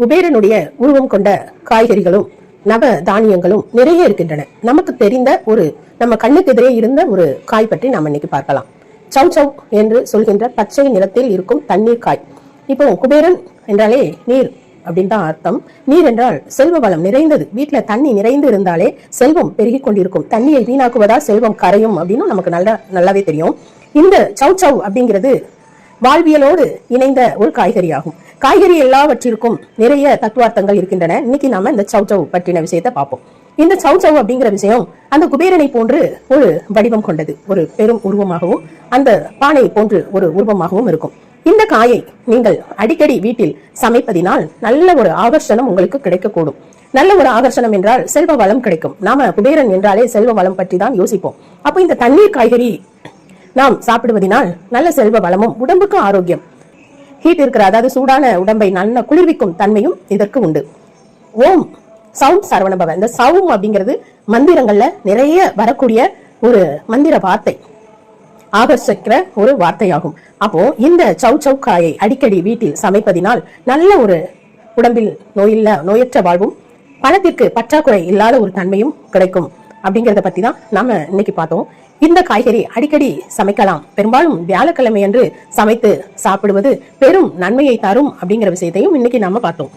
குபேரனுடைய உருவம் கொண்ட காய்கறிகளும் நவ தானியங்களும் நிறைய இருக்கின்றன. நமக்கு தெரிந்த நம்ம கண்ணுக்கு எதிரே இருந்த ஒரு காய் பற்றி நாம் இன்னைக்கு பார்க்கலாம். சவ் சவ் என்று சொல்கின்ற பச்சை நிறத்தில் இருக்கும் தண்ணீர் காய். இப்போ குபேரன் என்றாலே நீர் அப்படின்னு தான் அர்த்தம். நீர் என்றால் செல்வ வளம் நிறைந்தது. வீட்டுல தண்ணி நிறைந்து இருந்தாலே செல்வம் பெருகி கொண்டிருக்கும். தண்ணியை வீணாக்குவதா செல்வம் கரையும் அப்படின்னு நமக்கு நல்லாவே தெரியும். இந்த சவ் சவ் அப்படிங்கிறது வாழ்வியலோடு இணைந்த ஒரு காய்கறி ஆகும். காய்கறி எல்லாவற்றிற்கும் நிறைய தத்துவார்த்தங்கள் இருக்கின்றன. இன்னைக்கு நாம இந்த சவ் சவ் பற்றின விஷயத்தை பார்ப்போம். இந்த சவ் சவ் அப்படிங்கிற விஷயம் அந்த குபேரனை போன்று ஒரு வடிவம் கொண்டது. ஒரு பெரும் உருவமாகவும் அந்த பானை போன்று ஒரு உருவமாகவும் இருக்கும். இந்த காயை நீங்கள் அடிக்கடி வீட்டில் சமைப்பதினால் நல்ல ஒரு ஆகர்ஷணம் உங்களுக்கு கிடைக்கக்கூடும். நல்ல ஒரு ஆகர்ஷணம் என்றால் செல்வ வளம் கிடைக்கும். நாம குபேரன் என்றாலே செல்வ வளம் பற்றி தான் யோசிப்போம். அப்போ இந்த தண்ணீர் காய்கறி நாம் சாப்பிடுவதனால் நல்ல செல்வ வளமும் உடம்புக்கு ஆரோக்கியம், ஹீட் இருக்கிற அதாவது சூடான உடம்பை நல்ல குளிர்விக்கும் தன்மையும் இதற்கு உண்டு. ஓம் சௌம் சரவணபவ. இந்த சௌம் அப்படிங்கிறது மந்திரங்கள்ல நிறைய வரக்கூடிய ஒரு மந்திர வார்த்தை, ஆகர்ஷிக்கிற ஒரு வார்த்தையாகும். அப்போ இந்த சவ் சவ் காயை அடிக்கடி வீட்டில் சமைப்பதினால் நல்ல ஒரு உடம்பில் நோயற்ற வாழ்வும் பணத்திற்கு பற்றாக்குறை இல்லாத ஒரு தன்மையும் கிடைக்கும் அப்படிங்கிறத பத்தி தான் நாம இன்னைக்கு பார்த்தோம். இந்த காய்கறி அடிக்கடி சமைக்கலாம். பெரும்பாலும் வியாழக்கிழமை என்று சமைத்து சாப்பிடுவது பெரும் நன்மையை தரும் அப்படிங்கிற விஷயத்தையும் இன்னைக்கு நாம பார்த்தோம்.